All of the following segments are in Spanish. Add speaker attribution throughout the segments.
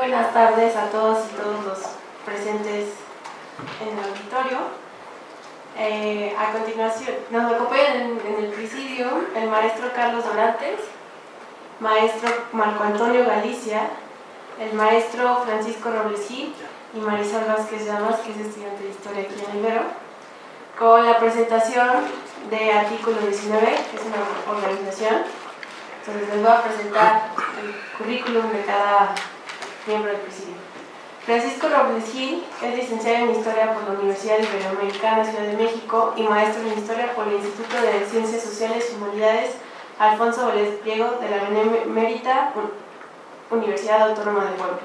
Speaker 1: buenas tardes a todos y todos los presentes en el auditorio. A continuación, nos acompañan en el presidio el maestro Carlos Dorantes, maestro Marco Antonio Galicia, el maestro Francisco Robles Gil y Marisol Vázquez Llamas, que es estudiante de Historia aquí en Ibero, con la presentación de Artículo 19, que es una organización. Entonces les voy a presentar el currículum de cada miembro del presidio. Francisco Robles Gil es licenciado en Historia por la Universidad Iberoamericana Ciudad de México y maestro en Historia por el Instituto de Ciencias Sociales y Humanidades Alfonso Vélez Pliego de la Benemérita Universidad Autónoma de Puebla,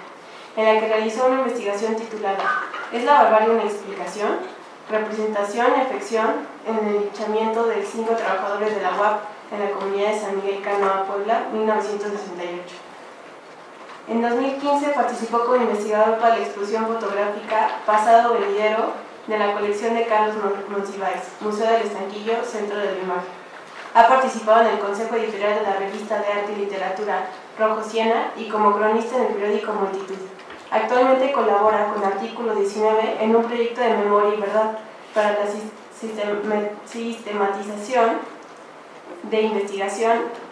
Speaker 1: en la que realizó una investigación titulada ¿Es la barbarie una explicación? Representación y afección en el linchamiento de 5 trabajadores de la UAP en la comunidad de San Miguel Canoa, Puebla, 1968. En 2015 participó como investigador para la exposición fotográfica Pasado Venidero de la colección de Carlos Monsiváis, Museo del Estanquillo, Centro de la Imagen. Ha participado en el Consejo Editorial de la Revista de Arte y Literatura Rojo Siena y como cronista en el periódico Multitud. Actualmente colabora con Artículo 19 en un proyecto de Memoria y Verdad para la sistematización de investigación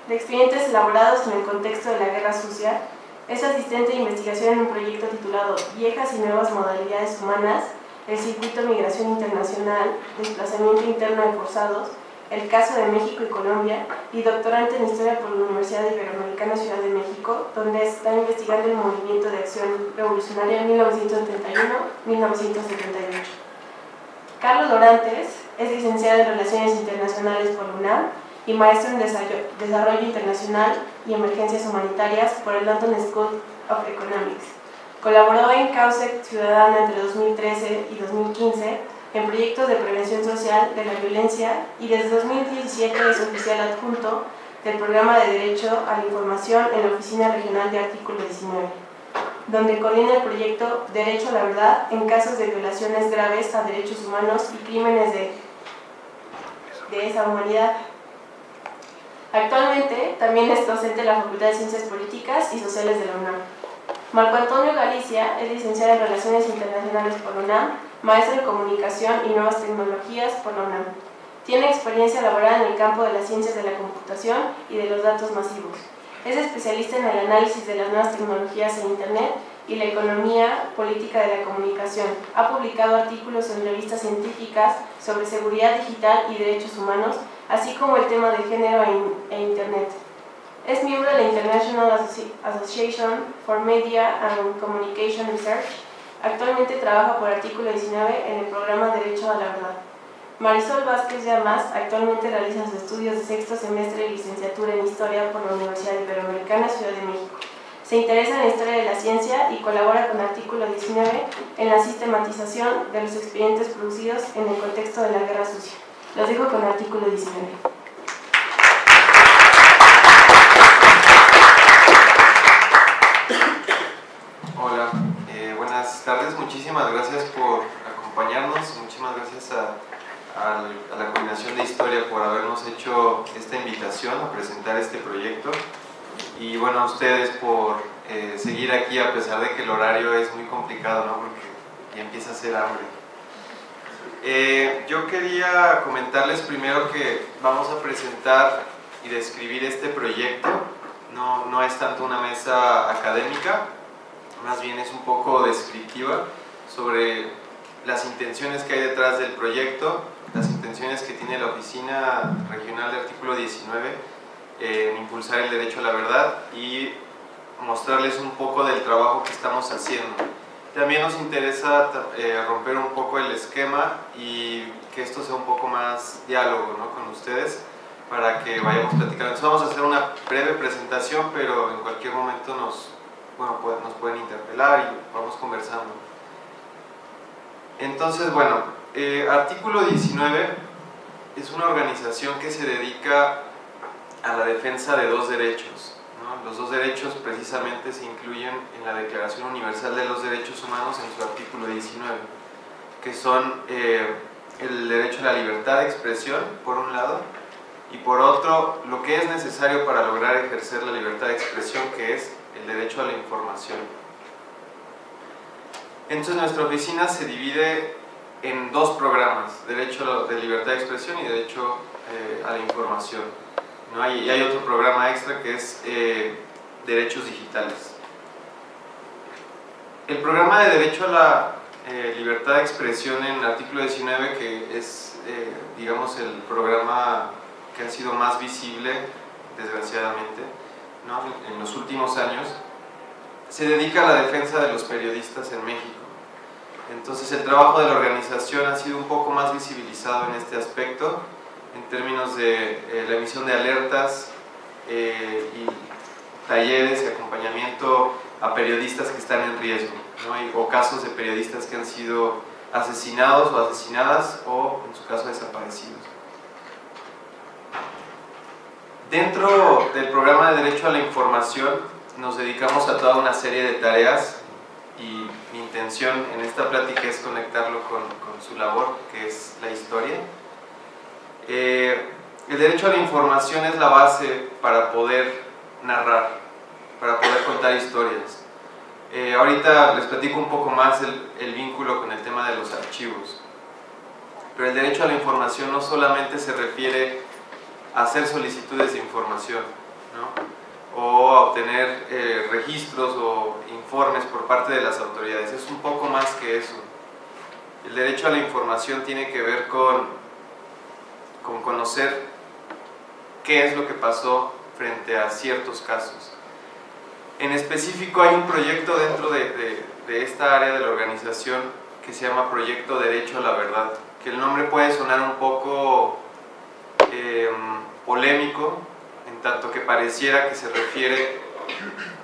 Speaker 1: de expedientes elaborados en el contexto de la Guerra Sucia. Es asistente de investigación en un proyecto titulado Viejas y Nuevas Modalidades Humanas, el Circuito Migración Internacional, Desplazamiento Interno de Forzados, el caso de México y Colombia, y doctorante en Historia por la Universidad Iberoamericana Ciudad de México, donde está investigando el movimiento de acción revolucionaria 1931-1978. Carlos Dorantes es licenciado en Relaciones Internacionales por la UNAM y maestro en Desarrollo Internacional y Emergencias Humanitarias por el London School of Economics. Colaboró en Causa Ciudadana entre 2013 y 2015 en proyectos de prevención social de la violencia y desde 2017 es oficial adjunto del Programa de Derecho a la Información en la Oficina Regional de Artículo 19, donde coordina el proyecto Derecho a la Verdad en casos de violaciones graves a derechos humanos y crímenes de esa humanidad. Actualmente también es docente de la Facultad de Ciencias Políticas y Sociales de la UNAM. Marco Antonio Galicia es licenciado en Relaciones Internacionales por la UNAM, maestro en Comunicación y Nuevas Tecnologías por la UNAM. Tiene experiencia laboral en el campo de las ciencias de la computación y de los datos masivos. Es especialista en el análisis de las nuevas tecnologías en Internet y la economía política de la comunicación. Ha publicado artículos en revistas científicas sobre seguridad digital y derechos humanos, así como el tema de género e Internet. Es miembro de la International Association for Media and Communication Research. Actualmente trabaja por Artículo 19 en el programa Derecho a la Verdad. Marisol Vázquez Llamas actualmente realiza sus estudios de sexto semestre de licenciatura en Historia por la Universidad Iberoamericana Ciudad de México. Se interesa en la historia de la ciencia y colabora con Artículo 19 en la sistematización de los expedientes producidos en el contexto de la Guerra Sucia. Los dejo con Artículo 19.
Speaker 2: Hola, buenas tardes, muchísimas gracias por acompañarnos, muchísimas gracias a la Coordinación de Historia por habernos hecho esta invitación a presentar este proyecto y bueno, a ustedes por seguir aquí a pesar de que el horario es muy complicado, ¿no? Porque ya empieza a hacer hambre. Yo quería comentarles primero que vamos a presentar y describir este proyecto. No es tanto una mesa académica, más bien es un poco descriptiva sobre las intenciones que hay detrás del proyecto, las intenciones que tiene la Oficina Regional de Artículo 19 en impulsar el derecho a la verdad y mostrarles un poco del trabajo que estamos haciendo. También nos interesa romper un poco el esquema y que esto sea un poco más diálogo, ¿no?, con ustedes para que vayamos platicando. Entonces vamos a hacer una breve presentación, pero en cualquier momento nos pueden interpelar y vamos conversando. Entonces, bueno, Artículo 19 es una organización que se dedica a la defensa de dos derechos, ¿no? Los dos derechos precisamente se incluyen en la Declaración Universal de los Derechos Humanos en su artículo 19, que son el derecho a la libertad de expresión, por un lado, y por otro, lo que es necesario para lograr ejercer la libertad de expresión, que es el derecho a la información. Entonces nuestra oficina se divide en dos programas, derecho de libertad de expresión y derecho a la información, ¿no? Y hay otro programa extra que es derechos digitales. El programa de derecho a la libertad de expresión en el artículo 19, que es, digamos, el programa que ha sido más visible, desgraciadamente, ¿no?, en los últimos años, se dedica a la defensa de los periodistas en México. Entonces el trabajo de la organización ha sido un poco más visibilizado en este aspecto, en términos de la emisión de alertas y talleres y acompañamiento a periodistas que están en riesgo, ¿no?, o casos de periodistas que han sido asesinados o asesinadas o, en su caso, desaparecidos. Dentro del programa de derecho a la información nos dedicamos a toda una serie de tareas y mi intención en esta plática es conectarlo con su labor, que es la historia. El derecho a la información es la base para poder narrar, para poder contar historias. Ahorita les platico un poco más el vínculo con el tema de los archivos. Pero el derecho a la información no solamente se refiere a hacer solicitudes de información, ¿no?, o a obtener registros o informes por parte de las autoridades. Es un poco más que eso. El derecho a la información tiene que ver con conocer qué es lo que pasó frente a ciertos casos. En específico hay un proyecto dentro de esta área de la organización que se llama Proyecto Derecho a la Verdad, que el nombre puede sonar un poco polémico, en tanto que pareciera que se refiere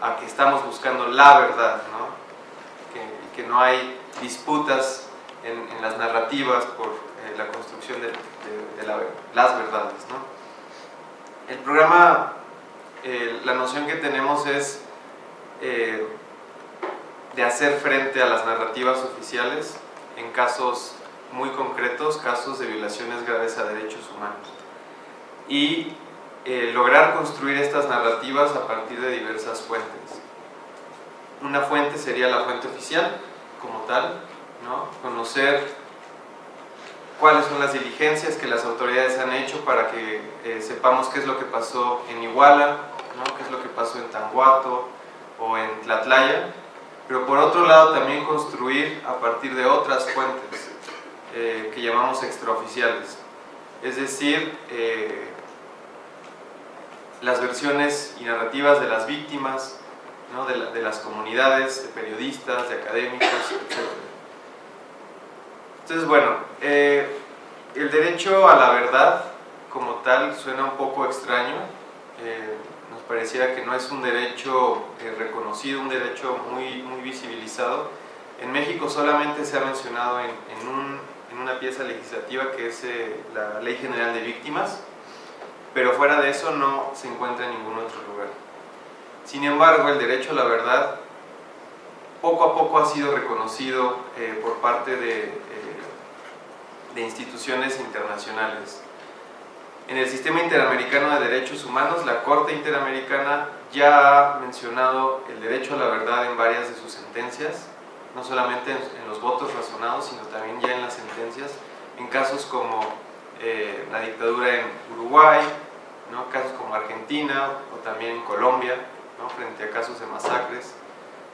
Speaker 2: a que estamos buscando la verdad, ¿no?, que no hay disputas en las narrativas por la construcción de las verdades, ¿no? El programa, la noción que tenemos es de hacer frente a las narrativas oficiales en casos muy concretos, casos de violaciones graves a derechos humanos, y lograr construir estas narrativas a partir de diversas fuentes. Una fuente sería la fuente oficial como tal, ¿no?, conocer cuáles son las diligencias que las autoridades han hecho para que sepamos qué es lo que pasó en Iguala, ¿no?, qué es lo que pasó en Tanguato o en Tlatlaya, pero por otro lado también construir a partir de otras fuentes que llamamos extraoficiales, es decir, las versiones y narrativas de las víctimas, ¿no?, de las comunidades, de periodistas, de académicos, etc. Entonces, bueno, el derecho a la verdad como tal suena un poco extraño, nos pareciera que no es un derecho reconocido, un derecho muy visibilizado. En México solamente se ha mencionado en una pieza legislativa que es la Ley General de Víctimas, pero fuera de eso no se encuentra en ningún otro lugar. Sin embargo, el derecho a la verdad poco a poco ha sido reconocido por parte de instituciones internacionales. En el Sistema Interamericano de Derechos Humanos, la Corte Interamericana ya ha mencionado el derecho a la verdad en varias de sus sentencias, no solamente en los votos razonados, sino también ya en las sentencias, en casos como la dictadura en Uruguay, ¿no?, casos como Argentina o también en Colombia, ¿no?, frente a casos de masacres.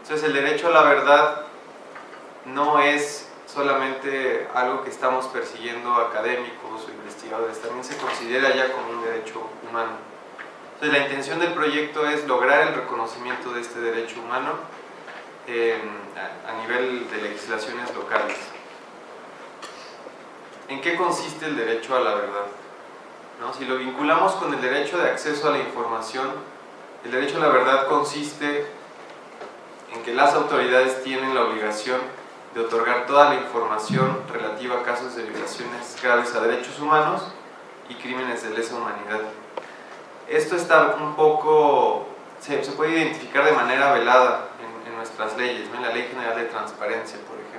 Speaker 2: Entonces el derecho a la verdad no es solamente algo que estamos persiguiendo académicos o investigadores, también se considera ya como un derecho humano. Entonces la intención del proyecto es lograr el reconocimiento de este derecho humano a nivel de legislaciones locales. ¿En qué consiste el derecho a la verdad? ¿No? Si lo vinculamos con el derecho de acceso a la información, el derecho a la verdad consiste en que las autoridades tienen la obligación de otorgar toda la información relativa a casos de violaciones graves a derechos humanos y crímenes de lesa humanidad. Esto está un poco, se puede identificar de manera velada en nuestras leyes, ¿no?, en la Ley General de Transparencia, por ejemplo.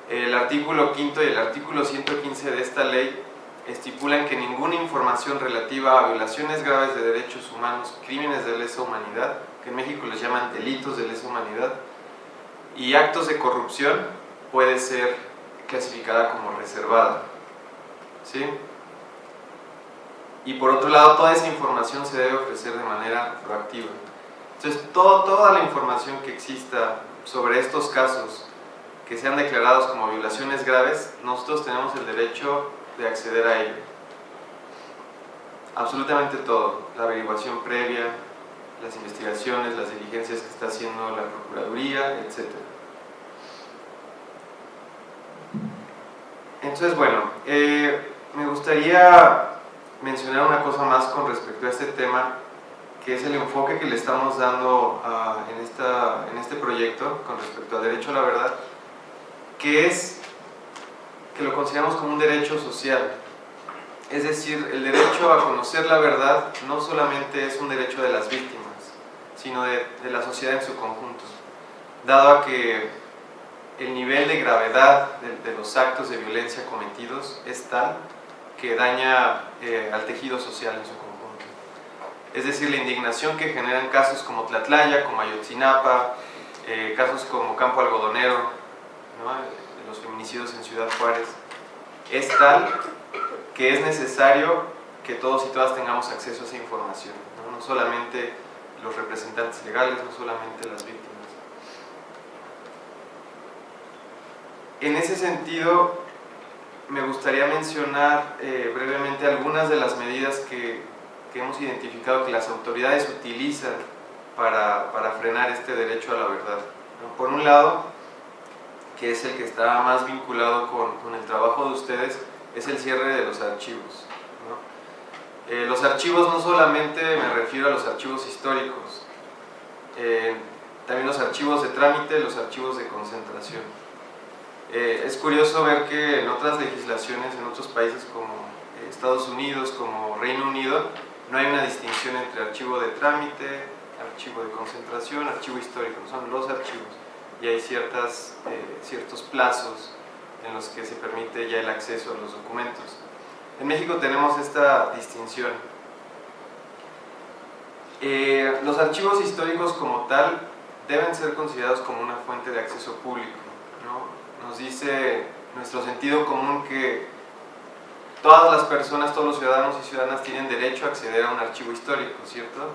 Speaker 2: El artículo 5 y el artículo 115 de esta ley estipulan que ninguna información relativa a violaciones graves de derechos humanos, crímenes de lesa humanidad que en México les llaman delitos de lesa humanidad, y actos de corrupción puede ser clasificada como reservada, ¿sí? Y por otro lado, toda esa información se debe ofrecer de manera proactiva. Entonces, toda la información que exista sobre estos casos que sean declarados como violaciones graves, nosotros tenemos el derecho de acceder a ello. Absolutamente todo, la averiguación previa, las investigaciones, las diligencias que está haciendo la Procuraduría, etc. Entonces, bueno, me gustaría mencionar una cosa más con respecto a este tema, que es el enfoque que le estamos dando en este proyecto con respecto al derecho a la verdad, que es que lo consideramos como un derecho social. Es decir, el derecho a conocer la verdad no solamente es un derecho de las víctimas, sino de la sociedad en su conjunto, dado a que el nivel de gravedad de los actos de violencia cometidos es tal que daña al tejido social en su conjunto. Es decir, la indignación que generan casos como Tlatlaya, como Ayotzinapa, casos como Campo Algodonero, ¿no?, los feminicidios en Ciudad Juárez, es tal que es necesario que todos y todas tengamos acceso a esa información, ¿no? No solamente los representantes legales, no solamente las víctimas. En ese sentido, me gustaría mencionar brevemente algunas de las medidas que hemos identificado que las autoridades utilizan para frenar este derecho a la verdad, ¿no? Por un lado, que es el que está más vinculado con el trabajo de ustedes, es el cierre de los archivos, ¿no? Los archivos, no solamente me refiero a los archivos históricos, también los archivos de trámite, los archivos de concentración. Es curioso ver que en otras legislaciones, en otros países como Estados Unidos, como Reino Unido, no hay una distinción entre archivo de trámite, archivo de concentración, archivo histórico, son los archivos, y hay ciertos plazos en los que se permite ya el acceso a los documentos. En México tenemos esta distinción. Los archivos históricos como tal deben ser considerados como una fuente de acceso público, ¿no? Nos dice nuestro sentido común que todas las personas, todos los ciudadanos y ciudadanas tienen derecho a acceder a un archivo histórico, ¿cierto?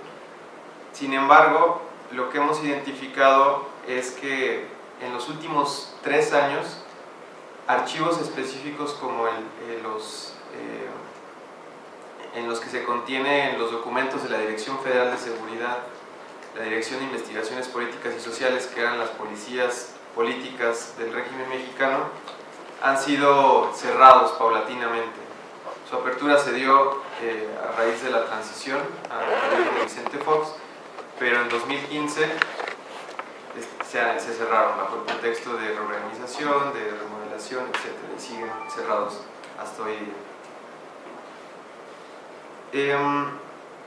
Speaker 2: Sin embargo, lo que hemos identificado es que en los últimos 3 años, archivos específicos como en los que se contienen los documentos de la Dirección Federal de Seguridad, la Dirección de Investigaciones Políticas y Sociales, que eran las policías políticas del régimen mexicano, han sido cerrados paulatinamente. Su apertura se dio a raíz de la transición al gobierno de Vicente Fox, pero en 2015 se cerraron bajo el pretexto de reorganización, de remodelación, etc. y siguen cerrados hasta hoy día.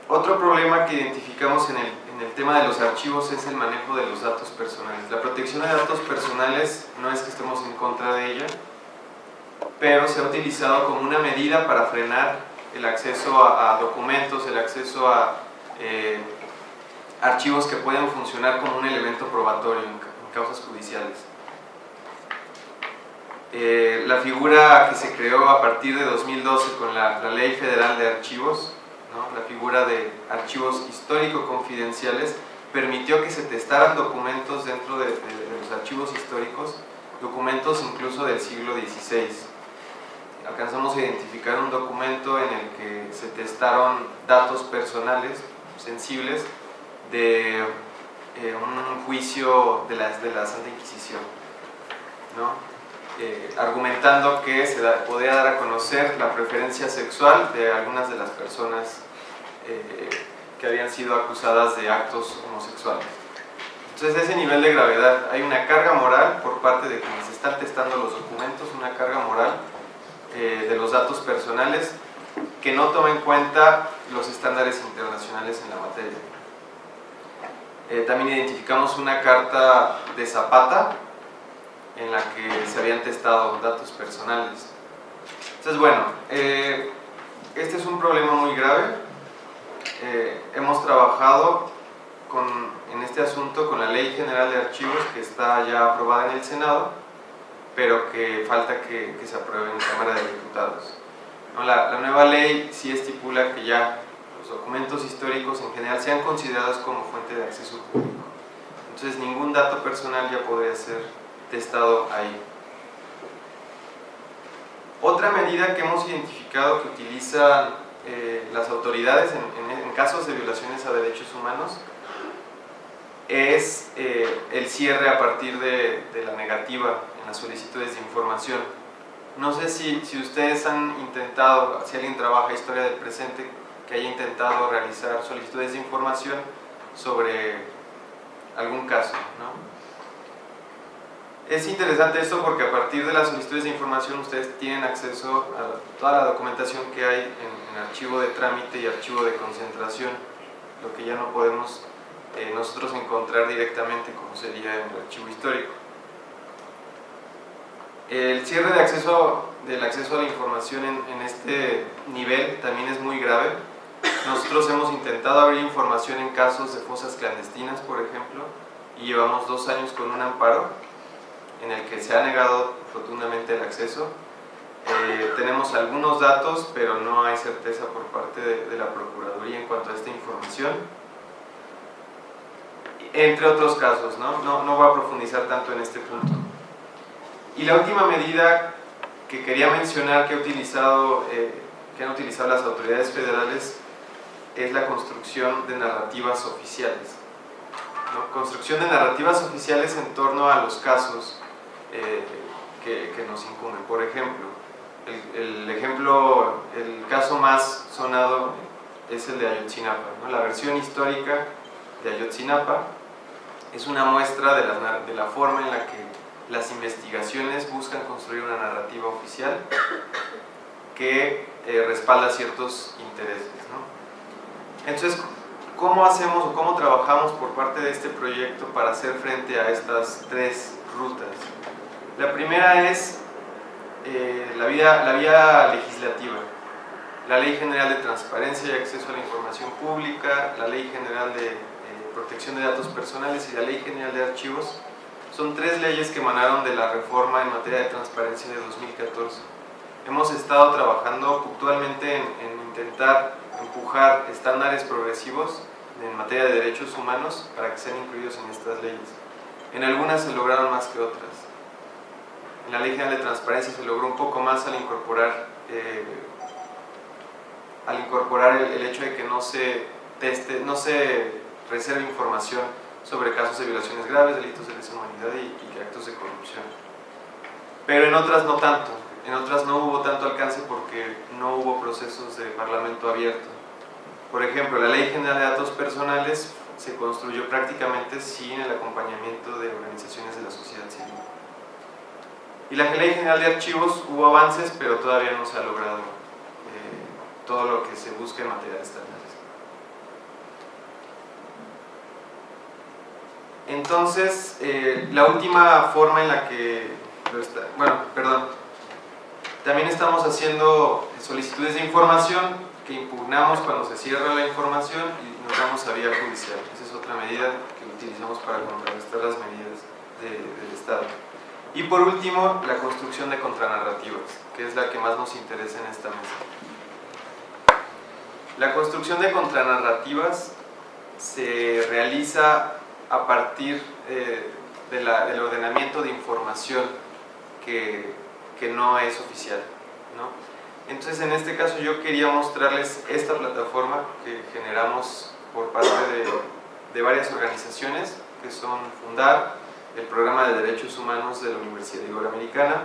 Speaker 2: Otro problema que identificamos en el tema de los archivos es el manejo de los datos personales. La protección de datos personales no es que estemos en contra de ella, pero se ha utilizado como una medida para frenar el acceso a documentos, el acceso a archivos que pueden funcionar como un elemento probatorio en causas judiciales. La figura que se creó a partir de 2012 con la Ley Federal de Archivos, ¿no?, la figura de archivos histórico-confidenciales, permitió que se testaran documentos dentro de los archivos históricos, documentos incluso del siglo XVI. Alcanzamos a identificar un documento en el que se testaron datos personales sensibles de un juicio de la Santa Inquisición, ¿no? Argumentando que se podía dar a conocer la preferencia sexual de algunas de las personas que habían sido acusadas de actos homosexuales. Entonces, a ese nivel de gravedad hay una carga moral por parte de quienes están testando los documentos, una carga moral de los datos personales que no toma en cuenta los estándares internacionales en la materia. También identificamos una carta de Zapata en la que se habían testado datos personales. Entonces, bueno, este es un problema muy grave. Hemos trabajado en este asunto con la Ley General de Archivos, que está ya aprobada en el Senado, pero que falta que se apruebe en la Cámara de Diputados. ¿No? La nueva ley sí estipula que ya los documentos históricos en general sean considerados como fuente de acceso público. Entonces ningún dato personal ya podría ser testado ahí. Otra medida que hemos identificado que utilizan las autoridades en casos de violaciones a derechos humanos es el cierre a partir de la negativa en las solicitudes de información. No sé si ustedes han intentado, si alguien trabaja historia del presente, que haya intentado realizar solicitudes de información sobre algún caso, ¿no? Es interesante esto porque a partir de las solicitudes de información ustedes tienen acceso a toda la documentación que hay en archivo de trámite y archivo de concentración, lo que ya no podemos nosotros encontrar directamente como sería en el archivo histórico. El cierre del acceso a la información en este nivel también es muy grave. Nosotros hemos intentado abrir información en casos de fosas clandestinas, por ejemplo, y llevamos 2 años con un amparo en el que se ha negado rotundamente el acceso. Tenemos algunos datos, pero no hay certeza por parte de la Procuraduría en cuanto a esta información, entre otros casos, no voy a profundizar tanto en este punto. Y la última medida que quería mencionar que han utilizado las autoridades federales es la construcción de narrativas oficiales, ¿no? Construcción de narrativas oficiales en torno a los casos que nos incumben. Por ejemplo, el caso más sonado es el de Ayotzinapa, ¿no? La versión histórica de Ayotzinapa es una muestra de la forma en la que las investigaciones buscan construir una narrativa oficial que respalda ciertos intereses, ¿no? Entonces, ¿cómo hacemos o cómo trabajamos por parte de este proyecto para hacer frente a estas 3 rutas? La primera es la vía legislativa, la Ley General de Transparencia y Acceso a la Información Pública, la Ley General de Protección de Datos Personales y la Ley General de Archivos. Son 3 leyes que emanaron de la reforma en materia de transparencia de 2014. Hemos estado trabajando puntualmente en intentar empujar estándares progresivos en materia de derechos humanos para que sean incluidos en estas leyes. En algunas se lograron más que otras. En la Ley General de Transparencia se logró un poco más al incorporar el hecho de que no se reserve información sobre casos de violaciones graves, delitos de lesa humanidad y actos de corrupción. Pero en otras no tanto, en otras no hubo tanto alcance porque no hubo procesos de parlamento abierto. Por ejemplo, la Ley General de Datos Personales se construyó prácticamente sin el acompañamiento de organizaciones de la sociedad civil. Y la Ley General de Archivos hubo avances, pero todavía no se ha logrado todo lo que se busca en materia de estándares. Entonces, la última forma en la que también estamos haciendo solicitudes de información que impugnamos cuando se cierra la información y nos vamos a vía judicial. Esa es otra medida que utilizamos para contrarrestar las medidas del Estado. Y por último, la construcción de contranarrativas, que es la que más nos interesa en esta mesa. La construcción de contranarrativas se realiza a partir del ordenamiento de información que no es oficial, ¿no? Entonces, en este caso yo quería mostrarles esta plataforma que generamos por parte de varias organizaciones que son Fundar, el Programa de Derechos Humanos de la Universidad Iberoamericana,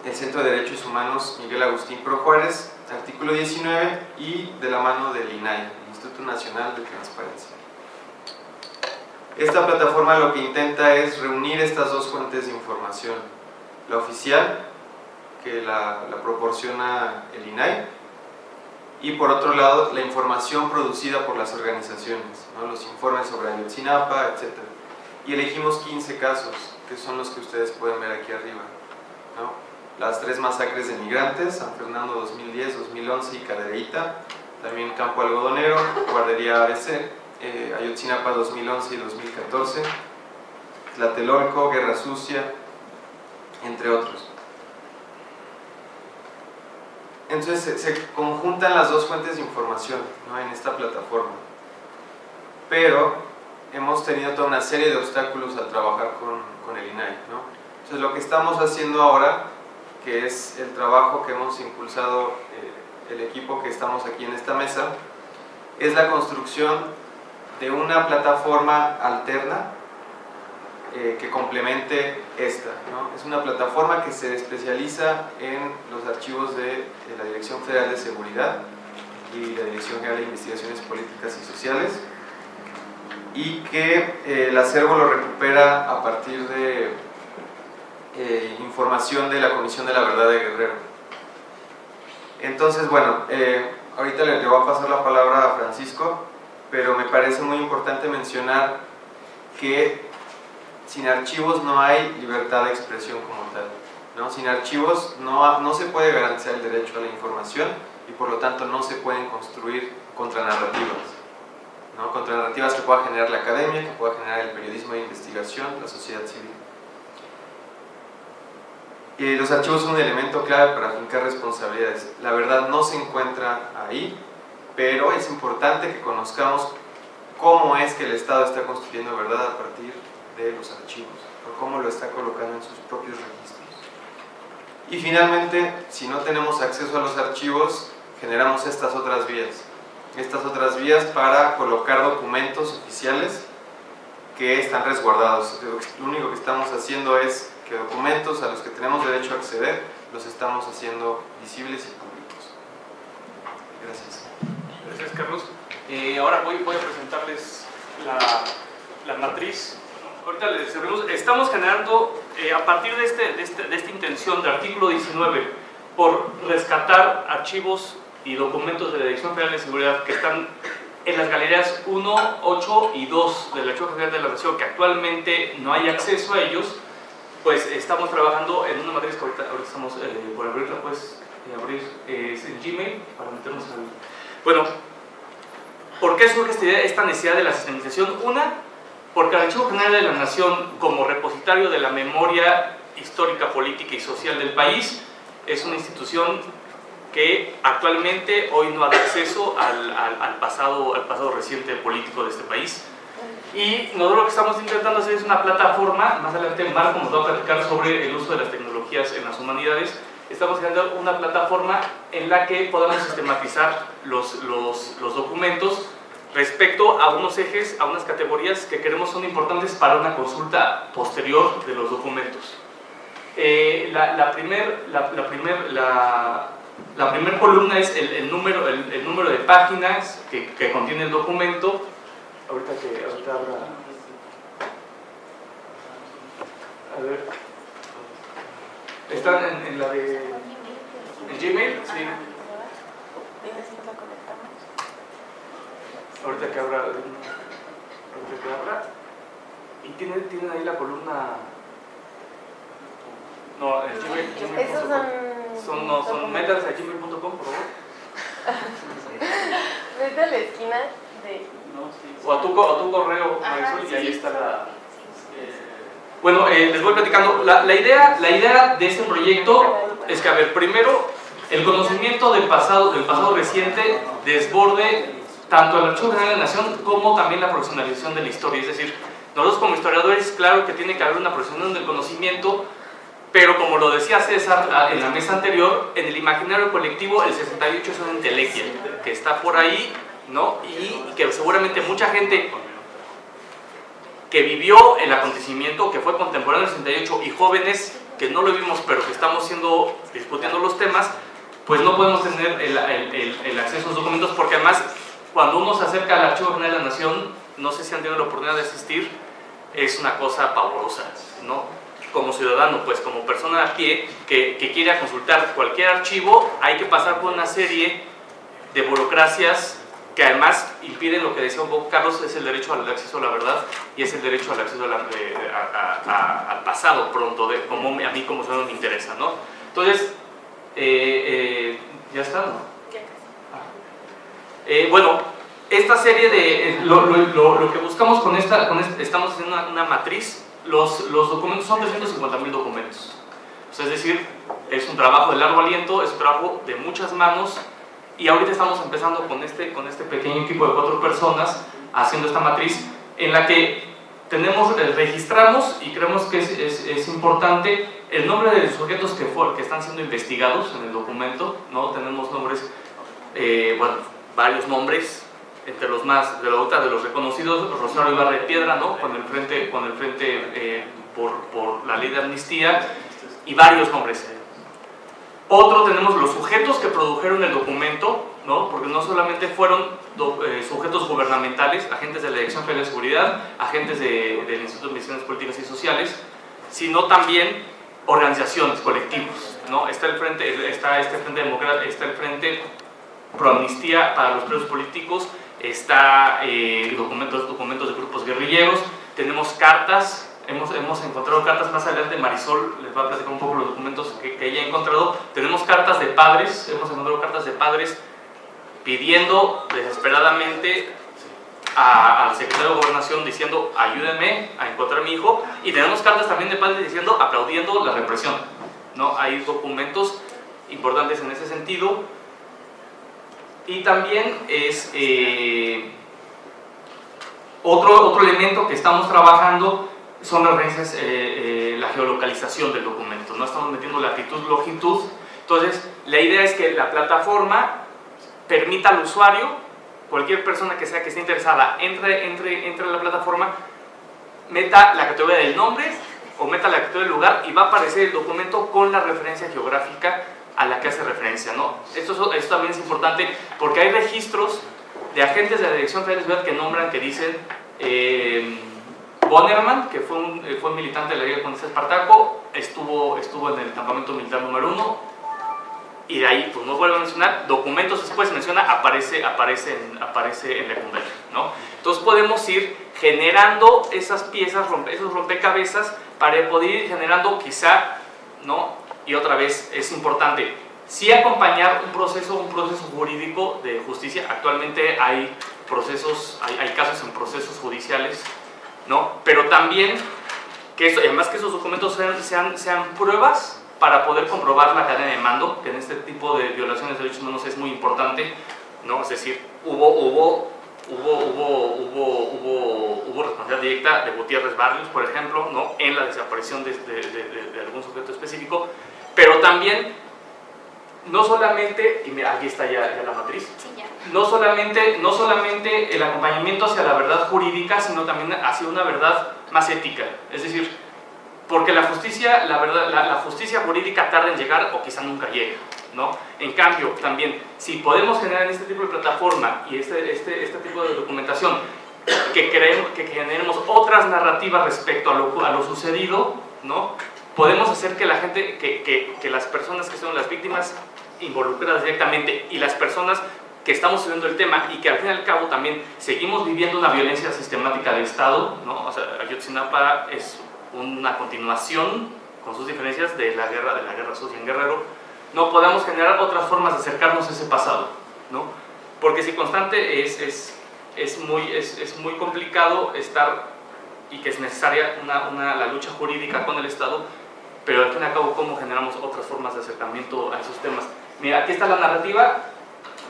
Speaker 2: el Centro de Derechos Humanos Miguel Agustín Pro Juárez, artículo 19, y de la mano del INAI, el Instituto Nacional de Transparencia. Esta plataforma lo que intenta es reunir estas 2 fuentes de información, la oficial, que la proporciona el INAI, y por otro lado la información producida por las organizaciones, ¿no? Los informes sobre Ayotzinapa, etc. Y elegimos 15 casos, que son los que ustedes pueden ver aquí arriba, ¿no? Las 3 masacres de migrantes, San Fernando 2010, 2011 y Cadereyta, también Campo Algodonero, Guardería ABC, Ayotzinapa 2011 y 2014, Tlatelolco, Guerra Sucia, entre otros. Entonces se conjuntan las dos fuentes de información, ¿no?, en esta plataforma, pero hemos tenido toda una serie de obstáculos al trabajar con el INAI, ¿no? Entonces lo que estamos haciendo ahora, que es el trabajo que hemos impulsado el equipo que estamos aquí en esta mesa, es la construcción de una plataforma alterna que complemente esta, ¿no? Es una plataforma que se especializa en los archivos de la Dirección Federal de Seguridad y la Dirección General de Investigaciones Políticas y Sociales, y que el acervo lo recupera a partir de información de la Comisión de la Verdad de Guerrero. Entonces, bueno, ahorita le voy a pasar la palabra a Francisco, pero me parece muy importante mencionar que sin archivos no hay libertad de expresión como tal, ¿no? Sin archivos no se puede garantizar el derecho a la información y por lo tanto no se pueden construir contranarrativas, ¿no? Contranarrativas que pueda generar la academia, que pueda generar el periodismo de investigación, la sociedad civil. Los archivos son un elemento clave para afincar responsabilidades. La verdad no se encuentra ahí, pero es importante que conozcamos cómo es que el Estado está construyendo verdad a partir de los archivos, o cómo lo está colocando en sus propios registros. Y finalmente, si no tenemos acceso a los archivos, generamos estas otras vías para colocar documentos oficiales que están resguardados. Lo único que estamos haciendo es que documentos a los que tenemos derecho a acceder los estamos haciendo visibles y públicos. Gracias.
Speaker 3: Gracias, Carlos. Ahora voy a presentarles la matriz. Ahorita les decimos, estamos generando, a partir de esta intención del artículo 19, por rescatar archivos y documentos de la Dirección Federal de Seguridad que están en las galerías 1, 8 y 2 del Archivo General de la Nación, que actualmente no hay acceso a ellos, pues estamos trabajando en una matriz que ahorita estamos por abrirla, pues abrir el Gmail para meternos al... Bueno, ¿por qué surge esta necesidad de la sistematización? Una, porque el Archivo General de la Nación, como repositorio de la memoria histórica, política y social del país, es una institución que actualmente hoy no da acceso al pasado reciente político de este país. Y nosotros lo que estamos intentando hacer es una plataforma, más adelante Marco nos va a platicar sobre el uso de las tecnologías en las humanidades. Estamos creando una plataforma en la que podamos sistematizar los documentos respecto a unos ejes, a unas categorías que creemos son importantes para una consulta posterior de los documentos. La primer columna es el número de páginas que contiene el documento. Ahorita abra. A ver. ¿Están en la de el Gmail? Sí. Ahorita que abra. Y tienen ahí la columna. No, el Gmail.
Speaker 4: Esos
Speaker 3: son métanse a gmail.com, por favor.
Speaker 4: Vete a la esquina de...
Speaker 3: O a tu correo, Marisol, y ahí está la... Bueno, les voy platicando. La idea de este proyecto es que, a ver, primero, el conocimiento del pasado reciente desborde tanto el Archivo General de la Nación como también la profesionalización de la historia. Es decir, nosotros como historiadores, claro que tiene que haber una profesionalización del conocimiento, pero como lo decía César en la mesa anterior, en el imaginario colectivo el 68 es una entelequia que está por ahí, ¿no? Y que seguramente mucha gente que vivió el acontecimiento, que fue contemporáneo del 68, y jóvenes que no lo vimos pero que estamos discutiendo los temas, pues no podemos tener el acceso a los documentos, porque además cuando uno se acerca al Archivo General de la Nación, no sé si han tenido la oportunidad de asistir, es una cosa pavorosa, ¿no? Como ciudadano, pues como persona a pie que quiera consultar cualquier archivo, hay que pasar por una serie de burocracias que además impiden lo que decía un poco Carlos, es el derecho al acceso a la verdad y es el derecho al acceso al pasado pronto, de como a mí como ciudadano me interesa, ¿no? Entonces, ¿ya está, no? Bueno, esta serie de... lo que buscamos con esta estamos haciendo una matriz. Los documentos son 350.000 documentos. O sea, es decir, es un trabajo de largo aliento, es un trabajo de muchas manos, y ahorita estamos empezando con este pequeño equipo de 4 personas haciendo esta matriz en la que registramos, y creemos que es importante, el nombre de los sujetos que están siendo investigados en el documento, ¿no? Tenemos nombres, bueno, varios nombres, entre los más, de los reconocidos, Rosario Ibarra de Piedra, ¿no? Con el frente por la ley de amnistía, y varios nombres. Otro, tenemos los sujetos que produjeron el documento, ¿no? Porque no solamente fueron sujetos gubernamentales, agentes de la Dirección Federal de Seguridad, agentes del Instituto de Investigaciones Políticas y Sociales, sino también organizaciones, colectivos, ¿no? Está el Frente, está el Frente Pro Amnistía para los presos políticos, está documentos de grupos guerrilleros, tenemos cartas. Hemos encontrado cartas, más adelante Marisol les va a platicar un poco los documentos que ella ha encontrado. Tenemos cartas de padres, hemos encontrado cartas de padres pidiendo desesperadamente al secretario de Gobernación diciendo ayúdenme a encontrar a mi hijo, y tenemos cartas también de padres diciendo, aplaudiendo la represión, ¿no? Hay documentos importantes en ese sentido. Y también es otro elemento que estamos trabajando son las referencias, la geolocalización del documento, no estamos metiendo latitud, longitud. Entonces la idea es que la plataforma permita al usuario, cualquier persona que esté interesada, entre a la plataforma, meta la categoría del nombre o meta la categoría del lugar, y va a aparecer el documento con la referencia geográfica a la que hace referencia, ¿no? Esto también es importante porque hay registros de agentes de la Dirección Federal de Seguridad que nombran, que dicen Bonerman, que fue militante de la Liga Condesa Espartaco, estuvo en el campamento militar número 1, y de ahí pues no vuelvo a mencionar. Documentos después menciona, aparece en Lecumberri, ¿no? Entonces podemos ir generando esas piezas, esos rompecabezas, para poder ir generando quizá, ¿no? Y otra vez es importante sí acompañar un proceso jurídico de justicia. Actualmente hay casos en procesos judiciales, ¿no? Pero también además que esos documentos sean pruebas para poder comprobar la cadena de mando, que en este tipo de violaciones de derechos humanos es muy importante, ¿no? Es decir, hubo responsabilidad directa de Gutiérrez Barrios, por ejemplo, ¿no? En la desaparición de algún sujeto específico, pero también no solamente, y mira, aquí está ya la matriz,
Speaker 4: Sí, ya.
Speaker 3: no solamente el acompañamiento hacia la verdad jurídica, sino también hacia una verdad más ética. Es decir, porque la justicia jurídica tarda en llegar, o quizá nunca llega, ¿no? En cambio, también, si podemos generar este tipo de plataforma y este tipo de documentación, que generemos otras narrativas respecto a lo sucedido, ¿no? Podemos hacer que la gente, que las personas que son las víctimas involucradas directamente, y las personas que estamos estudiando el tema, y que al fin y al cabo también seguimos viviendo una violencia sistemática del Estado, ¿no? O sea, Ayotzinapa es una continuación, con sus diferencias, de la guerra sucia en Guerrero. No podemos generar otras formas de acercarnos a ese pasado, ¿no? Porque si constante es muy complicado estar, y que es necesaria la lucha jurídica con el Estado, pero al fin y al cabo, ¿cómo generamos otras formas de acercamiento a esos temas? Mira, aquí está la narrativa,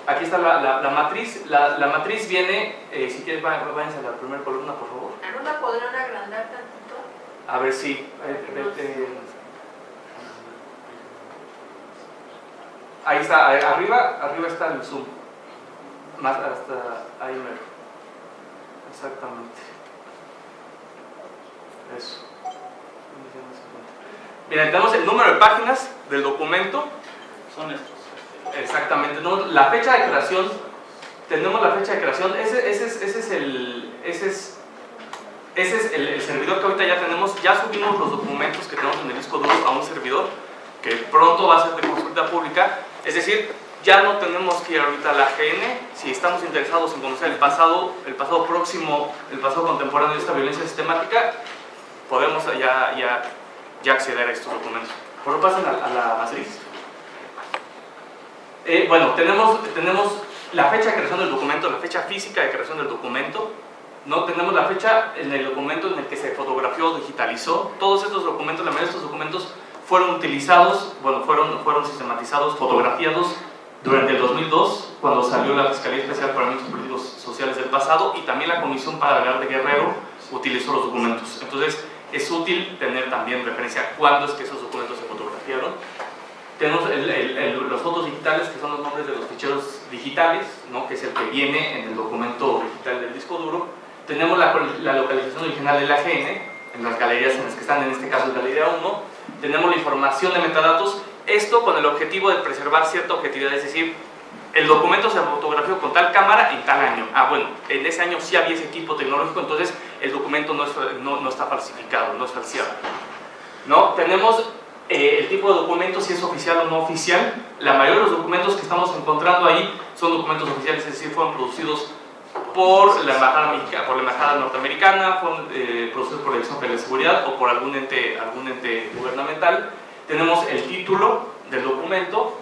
Speaker 3: aquí está la matriz. La matriz viene, si quieres, váyanse a la primera columna, por favor.
Speaker 5: ¿No la podrán agrandar tantito?
Speaker 3: A ver si... ahí está, arriba está el zoom. Más hasta ahí mero. Exactamente. Eso. Mira, tenemos el número de páginas del documento.
Speaker 6: Son estos.
Speaker 3: Exactamente. ¿No? La fecha de creación. Tenemos la fecha de creación. Ese es el servidor que ahorita ya tenemos. Ya subimos los documentos que tenemos en el disco duro a un servidor que pronto va a ser de consulta pública. Es decir, ya no tenemos que ir ahorita a la AGN. Si estamos interesados en conocer el pasado próximo, el pasado contemporáneo de esta violencia sistemática, podemos ya acceder a estos documentos. ¿Por qué pasan a la matriz? Bueno, tenemos la fecha de creación del documento, la fecha física de creación del documento, ¿no? Tenemos la fecha en el documento en el que se fotografió o digitalizó. Todos estos documentos, la mayoría de estos documentos fueron utilizados, bueno, fueron sistematizados, fotografiados durante el 2002, cuando salió la Fiscalía Especial para Delitos Políticos Sociales del pasado, y también la Comisión para la Verdad de Guerrero utilizó los documentos. Entonces, es útil tener también referencia a cuándo es que esos documentos se fotografiaron. Tenemos los fotos digitales, que son los nombres de los ficheros digitales, ¿no? Que es el que viene en el documento digital del disco duro. Tenemos la localización original del AGN, en las galerías en las que están, en este caso es Galería 1. Tenemos la información de metadatos, esto con el objetivo de preservar cierta objetividad, es decir, el documento se fotografió con tal cámara en tal año. Ah, bueno, en ese año sí había ese equipo tecnológico, entonces el documento no está falsificado, no es falseado, ¿no? Tenemos el tipo de documento, si es oficial o no oficial. La mayoría de los documentos que estamos encontrando ahí son documentos oficiales, es decir, fueron producidos por la embajada norteamericana, fueron producidos por la Dirección Federal de Seguridad o por algún ente gubernamental. Tenemos el título del documento,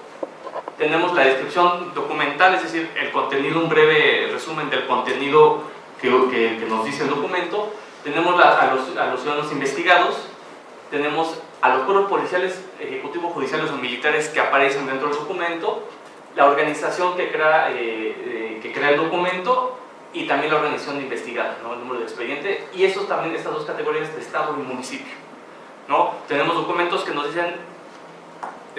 Speaker 3: tenemos la descripción documental, es decir, el contenido, un breve resumen del contenido que nos dice el documento. Tenemos a los ciudadanos investigados, tenemos a los cuerpos policiales, ejecutivos judiciales o militares que aparecen dentro del documento, la organización que crea el documento y también la organización de investigados, ¿no? El número de expediente, y eso también, estas dos categorías de Estado y municipio, ¿no? Tenemos documentos que nos dicen,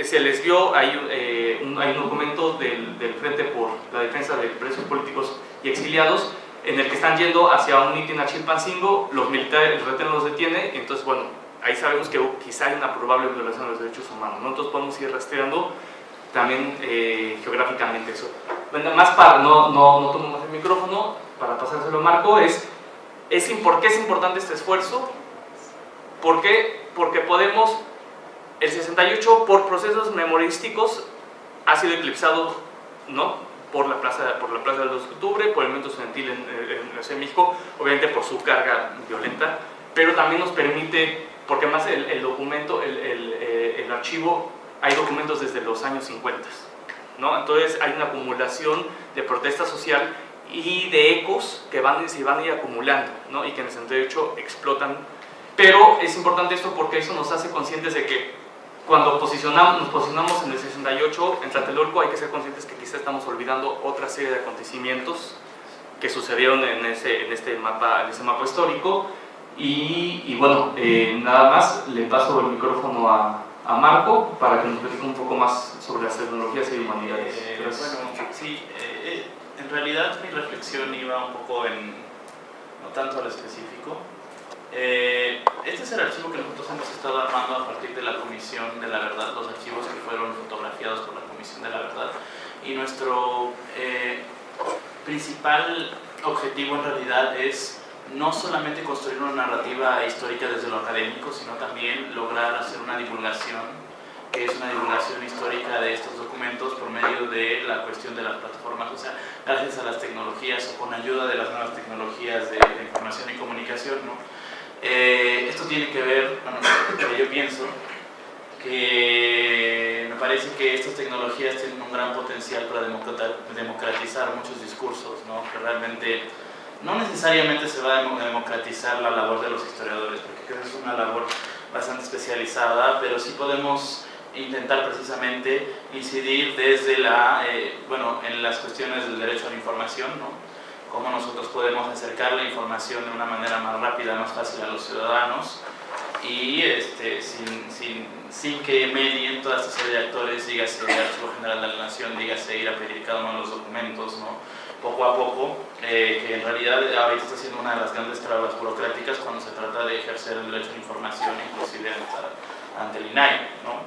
Speaker 3: se les dio, hay un documento del Frente por la Defensa de Presos Políticos y Exiliados, en el que están yendo hacia un mitin a Chilpancingo, los militares, el retén los detiene, entonces bueno, ahí sabemos que quizá hay una probable violación de los derechos humanos, ¿no? Entonces podemos ir rastreando también geográficamente eso. Bueno, más para, no tomo más el micrófono, para pasárselo a Marco, ¿por qué es importante este esfuerzo? ¿Por qué? Porque podemos, el 68 por procesos memorísticos ha sido eclipsado, ¿no? por la plaza del 2 de octubre, por el movimiento estudiantil en la Ciudad de México, obviamente por su carga violenta, pero también nos permite, porque además el documento, el archivo, hay documentos desde los años 50, ¿no? Entonces hay una acumulación de protesta social y de ecos que se van a ir acumulando, ¿no? Y que en el 68 explotan. Pero es importante esto porque eso nos hace conscientes de que cuando nos posicionamos en el 68, en Tlatelolco, hay que ser conscientes que quizá estamos olvidando otra serie de acontecimientos que sucedieron en ese mapa histórico. Y bueno, nada más, le paso el micrófono a Marco para que nos platique un poco más sobre las tecnologías y humanidades.
Speaker 6: Bueno, sí, en realidad mi reflexión iba un poco no tanto al específico. Este es el archivo que nosotros hemos estado armando a partir de la Comisión de la Verdad, los archivos que fueron fotografiados por la Comisión de la Verdad, y nuestro principal objetivo en realidad es no solamente construir una narrativa histórica desde lo académico, sino también lograr hacer una divulgación, que es una divulgación histórica de estos documentos por medio de la cuestión de las plataformas, o sea, gracias a las tecnologías o con ayuda de las nuevas tecnologías de información y comunicación, ¿no? Esto tiene que ver, bueno, yo pienso que me parece que estas tecnologías tienen un gran potencial para democratizar muchos discursos, ¿no? Que realmente no necesariamente se va a democratizar la labor de los historiadores, porque creo que es una labor bastante especializada, pero sí podemos intentar precisamente incidir desde en las cuestiones del derecho a la información, ¿no? Cómo nosotros podemos acercar la información de una manera más rápida, más fácil a los ciudadanos y sin que medien toda esta serie de actores, dígase el Archivo General de la Nación, dígase ir a pedir cada uno de los documentos, ¿no? Poco a poco, que en realidad ahorita está siendo una de las grandes trabas burocráticas cuando se trata de ejercer el derecho a la información, inclusive ante el INAI, ¿no?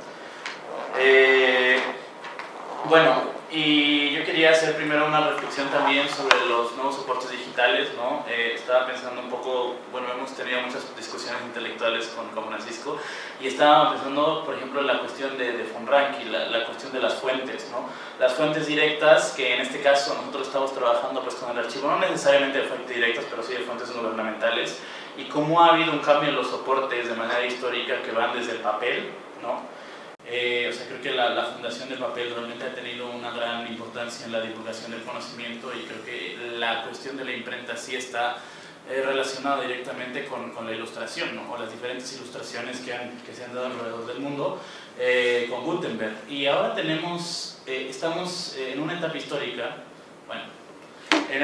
Speaker 6: Bueno, y yo quería hacer primero una reflexión también sobre los nuevos soportes digitales, ¿no? Estaba pensando un poco, bueno, hemos tenido muchas discusiones intelectuales con Francisco, y estaba pensando, por ejemplo, en la cuestión de Fonranqui, la cuestión de las fuentes, ¿no? Las fuentes directas, que en este caso nosotros estamos trabajando pues con el archivo, no necesariamente de fuentes directas, pero sí de fuentes gubernamentales, y cómo ha habido un cambio en los soportes de manera histórica que van desde el papel, ¿no? O sea, creo que la Fundación del Papel realmente ha tenido una gran importancia en la divulgación del conocimiento, y creo que la cuestión de la imprenta sí está relacionada directamente con la ilustración, ¿no? O las diferentes ilustraciones que se han dado alrededor del mundo con Gutenberg. Y ahora estamos en una etapa histórica, bueno,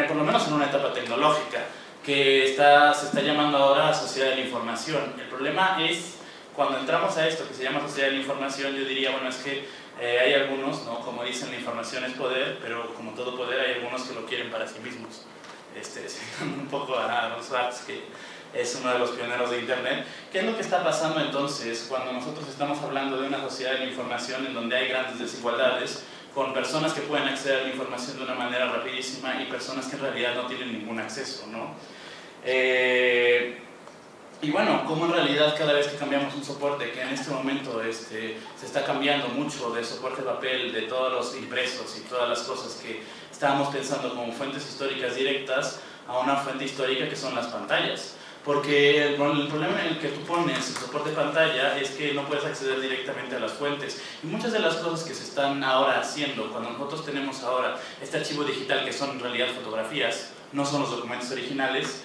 Speaker 6: por lo menos en una etapa tecnológica, que se está llamando ahora sociedad de la información. El problema es, cuando entramos a esto que se llama sociedad de la información, yo diría, bueno, es que hay algunos, ¿no? Como dicen, la información es poder, pero como todo poder hay algunos que lo quieren para sí mismos. Citando un poco a Aaron Swartz, que es uno de los pioneros de Internet. ¿Qué es lo que está pasando entonces cuando nosotros estamos hablando de una sociedad de la información en donde hay grandes desigualdades, con personas que pueden acceder a la información de una manera rapidísima y personas que en realidad no tienen ningún acceso, ¿no? Y bueno, como en realidad cada vez que cambiamos un soporte, que en este momento se está cambiando mucho de soporte de papel, de todos los impresos y todas las cosas que estábamos pensando como fuentes históricas directas, a una fuente histórica que son las pantallas. Porque el problema en el que tú pones el soporte de pantalla es que no puedes acceder directamente a las fuentes. Y muchas de las cosas que se están ahora haciendo, cuando nosotros tenemos ahora este archivo digital, que son en realidad fotografías, no son los documentos originales,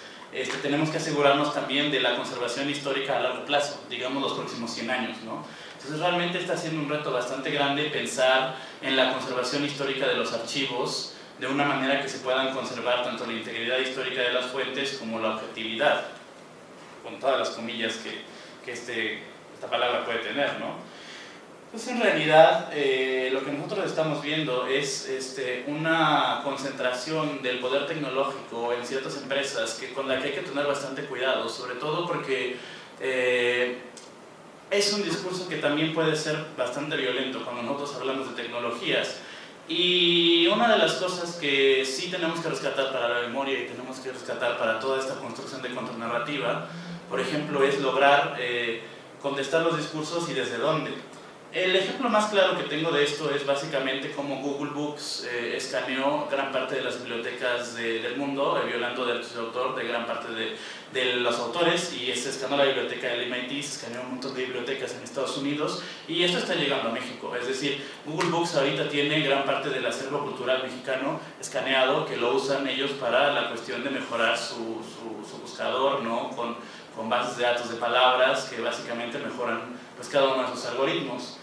Speaker 6: tenemos que asegurarnos también de la conservación histórica a largo plazo, digamos los próximos 100 años, ¿no? Entonces realmente está siendo un reto bastante grande pensar en la conservación histórica de los archivos de una manera que se puedan conservar tanto la integridad histórica de las fuentes como la objetividad, con todas las comillas que esta palabra puede tener, ¿no? Pues en realidad lo que nosotros estamos viendo es una concentración del poder tecnológico en ciertas empresas con la que hay que tener bastante cuidado, sobre todo porque es un discurso que también puede ser bastante violento cuando nosotros hablamos de tecnologías. Y una de las cosas que sí tenemos que rescatar para la memoria y tenemos que rescatar para toda esta construcción de contranarrativa, por ejemplo, es lograr contestar los discursos y desde dónde. El ejemplo más claro que tengo de esto es básicamente cómo Google Books escaneó gran parte de las bibliotecas del mundo, violando derechos de autor de gran parte de los autores, y se escaneó la biblioteca del MIT, se escaneó un montón de bibliotecas en Estados Unidos, y esto está llegando a México. Es decir, Google Books ahorita tiene gran parte del acervo cultural mexicano escaneado, que lo usan ellos para la cuestión de mejorar su buscador, ¿no? Con bases de datos de palabras que básicamente mejoran pues cada uno de sus algoritmos.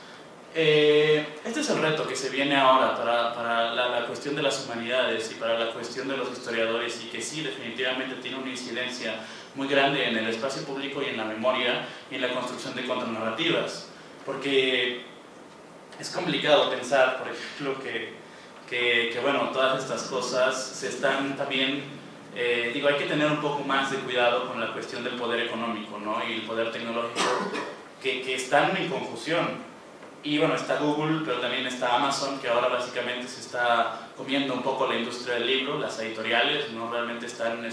Speaker 6: Este es el reto que se viene ahora para la cuestión de las humanidades y para la cuestión de los historiadores, y que sí definitivamente tiene una incidencia muy grande en el espacio público y en la memoria y en la construcción de contranarrativas, porque es complicado pensar, por ejemplo, que bueno, todas estas cosas se están también, hay que tener un poco más de cuidado con la cuestión del poder económico, ¿no? Y el poder tecnológico, que están en confusión. Y bueno, está Google, pero también está Amazon, que ahora básicamente se está comiendo un poco la industria del libro. Las editoriales no realmente están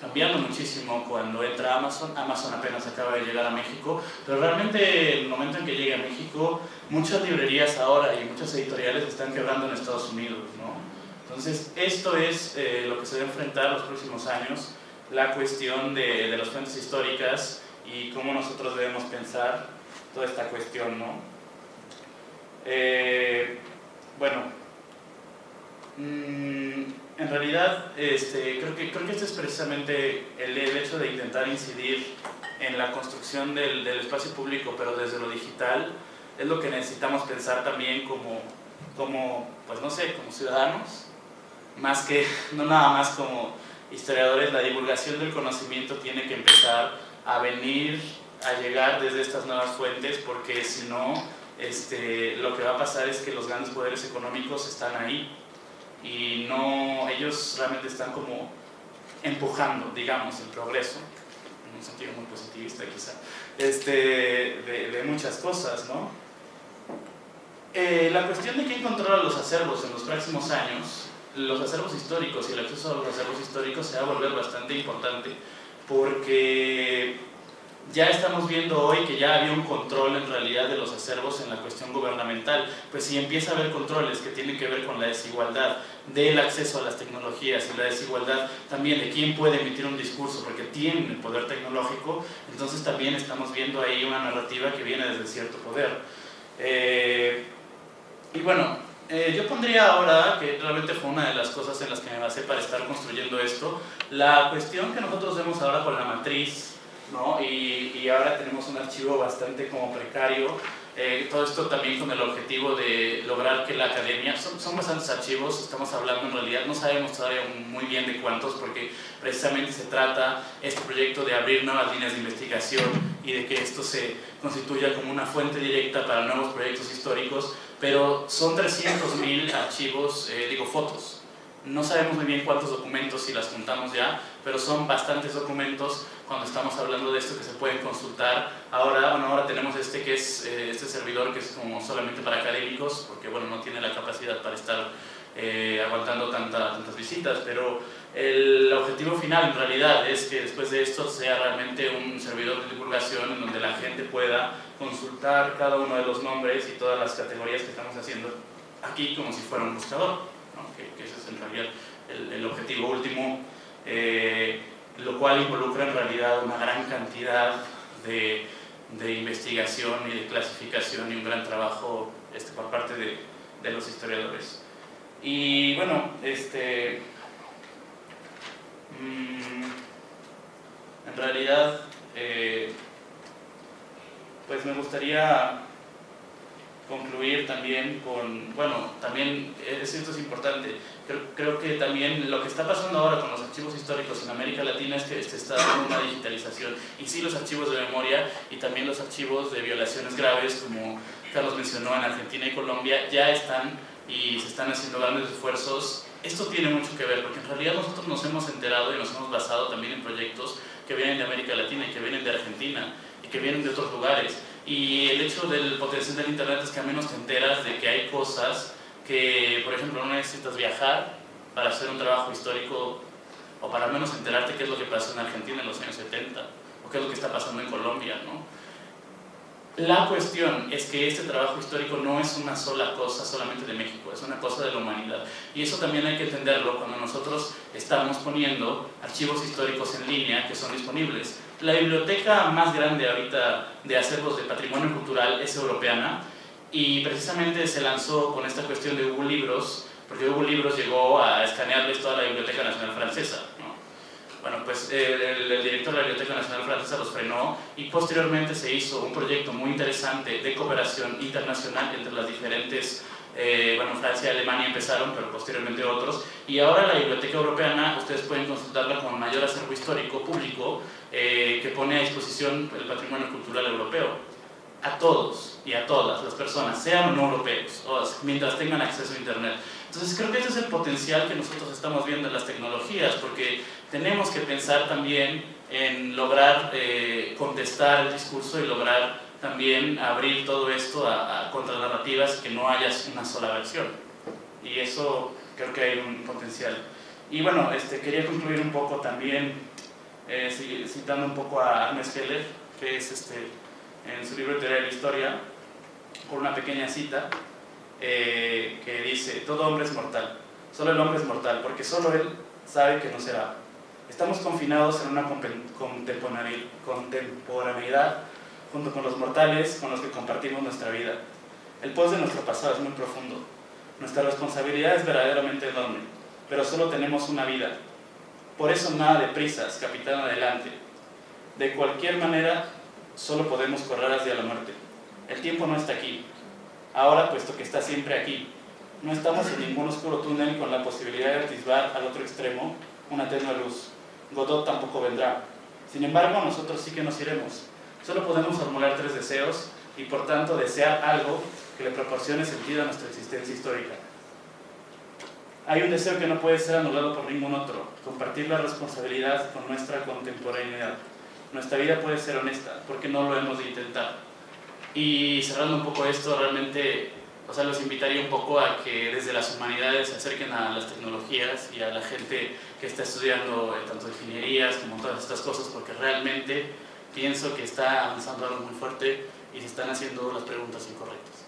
Speaker 6: cambiando muchísimo cuando entra Amazon. Amazon apenas acaba de llegar a México, pero realmente el momento en que llegue a México, muchas librerías ahora y muchas editoriales están quebrando en Estados Unidos, ¿no? Entonces esto es lo que se va a enfrentar los próximos años, la cuestión de las fuentes históricas y cómo nosotros debemos pensar toda esta cuestión, ¿no? Bueno, en realidad creo que este es precisamente el hecho de intentar incidir en la construcción del espacio público, pero desde lo digital, es lo que necesitamos pensar también como pues no sé, como ciudadanos, más que, no nada más como historiadores. La divulgación del conocimiento tiene que empezar a venir, a llegar desde estas nuevas fuentes, porque si no, lo que va a pasar es que los grandes poderes económicos están ahí y no, ellos realmente están como empujando, digamos, el progreso, en un sentido muy positivista quizá, de muchas cosas, ¿no? La cuestión de quién controla los acervos en los próximos años, los acervos históricos y el acceso a los acervos históricos se va a volver bastante importante, porque ya estamos viendo hoy que ya había un control en realidad de los acervos en la cuestión gubernamental. Pues si empieza a haber controles que tienen que ver con la desigualdad del acceso a las tecnologías y la desigualdad también de quién puede emitir un discurso porque tiene el poder tecnológico, entonces también estamos viendo ahí una narrativa que viene desde cierto poder. Y bueno, yo pondría ahora, que realmente fue una de las cosas en las que me basé para estar construyendo esto, la cuestión que nosotros vemos ahora con la matriz, ¿no? Y ahora tenemos un archivo bastante como precario. Todo esto también con el objetivo de lograr que la academia, son bastantes archivos, estamos hablando en realidad, no sabemos todavía muy bien de cuántos, porque precisamente se trata este proyecto de abrir nuevas líneas de investigación y de que esto se constituya como una fuente directa para nuevos proyectos históricos, pero son 300.000 archivos, fotos. No sabemos muy bien cuántos documentos, si las contamos ya, pero son bastantes documentos cuando estamos hablando de esto que se pueden consultar. Ahora tenemos que es este servidor que es como solamente para académicos, porque bueno, no tiene la capacidad para estar aguantando tantas visitas, pero el objetivo final en realidad es que después de esto sea realmente un servidor de divulgación en donde la gente pueda consultar cada uno de los nombres y todas las categorías que estamos haciendo aquí como si fuera un buscador. Que ese es en realidad el objetivo último, lo cual involucra en realidad una gran cantidad de investigación y de clasificación y un gran trabajo por parte de los historiadores. Y bueno, en realidad pues me gustaría concluir también con, bueno, también esto es importante, creo que también lo que está pasando ahora con los archivos históricos en América Latina es que se está dando una digitalización, y sí, los archivos de memoria y también los archivos de violaciones graves, como Carlos mencionó, en Argentina y Colombia ya están y se están haciendo grandes esfuerzos. Esto tiene mucho que ver, porque en realidad nosotros nos hemos enterado y nos hemos basado también en proyectos que vienen de América Latina y que vienen de Argentina y que vienen de otros lugares. Y el hecho del potencial del internet es que al menos te enteras de que hay cosas que, por ejemplo, no necesitas viajar para hacer un trabajo histórico, o para al menos enterarte qué es lo que pasó en Argentina en los años 70, o qué es lo que está pasando en Colombia, ¿no? La cuestión es que este trabajo histórico no es una sola cosa solamente de México, es una cosa de la humanidad. Y eso también hay que entenderlo cuando nosotros estamos poniendo archivos históricos en línea que son disponibles. La biblioteca más grande ahorita de acervos de patrimonio cultural es europeana, y precisamente se lanzó con esta cuestión de Google Libros, porque Google Libros llegó a escanearles toda la Biblioteca Nacional Francesa, ¿no? Bueno, pues el director de la Biblioteca Nacional Francesa los frenó, y posteriormente se hizo un proyecto muy interesante de cooperación internacional entre las diferentes, Francia y Alemania empezaron, pero posteriormente otros, y ahora la Biblioteca Europeana ustedes pueden consultarla con mayor acervo histórico público que pone a disposición el patrimonio cultural europeo a todos y a todas las personas, sean o no europeos, mientras tengan acceso a internet. Entonces creo que ese es el potencial que nosotros estamos viendo en las tecnologías, porque tenemos que pensar también en lograr contestar el discurso y lograr también abrir todo esto a contranarrativas, que no haya una sola versión, y eso creo que hay un potencial. Y bueno, quería concluir un poco también citando un poco a Ernest Heller, que es en su libro Teoría de la Historia, por una pequeña cita que dice: todo hombre es mortal, solo el hombre es mortal, porque solo él sabe que no será. Estamos confinados en una contemporaneidad junto con los mortales con los que compartimos nuestra vida. El pozo de nuestro pasado es muy profundo, nuestra responsabilidad es verdaderamente enorme, pero solo tenemos una vida. Por eso nada de prisas, capitán, adelante. De cualquier manera, solo podemos correr hacia la muerte. El tiempo no está aquí, ahora, puesto que está siempre aquí. No estamos en ningún oscuro túnel con la posibilidad de atisbar al otro extremo una tenue luz. Godot tampoco vendrá. Sin embargo, nosotros sí que nos iremos. Solo podemos formular 3 deseos y, por tanto, desear algo que le proporcione sentido a nuestra existencia histórica. Hay un deseo que no puede ser anulado por ningún otro: compartir la responsabilidad con nuestra contemporaneidad. Nuestra vida puede ser honesta, porque no lo hemos de intentar. Y cerrando un poco esto, realmente, los invitaría un poco a que desde las humanidades se acerquen a las tecnologías y a la gente que está estudiando tanto ingenierías como todas estas cosas, porque realmente pienso que está avanzando algo muy fuerte y se están haciendo las preguntas incorrectas.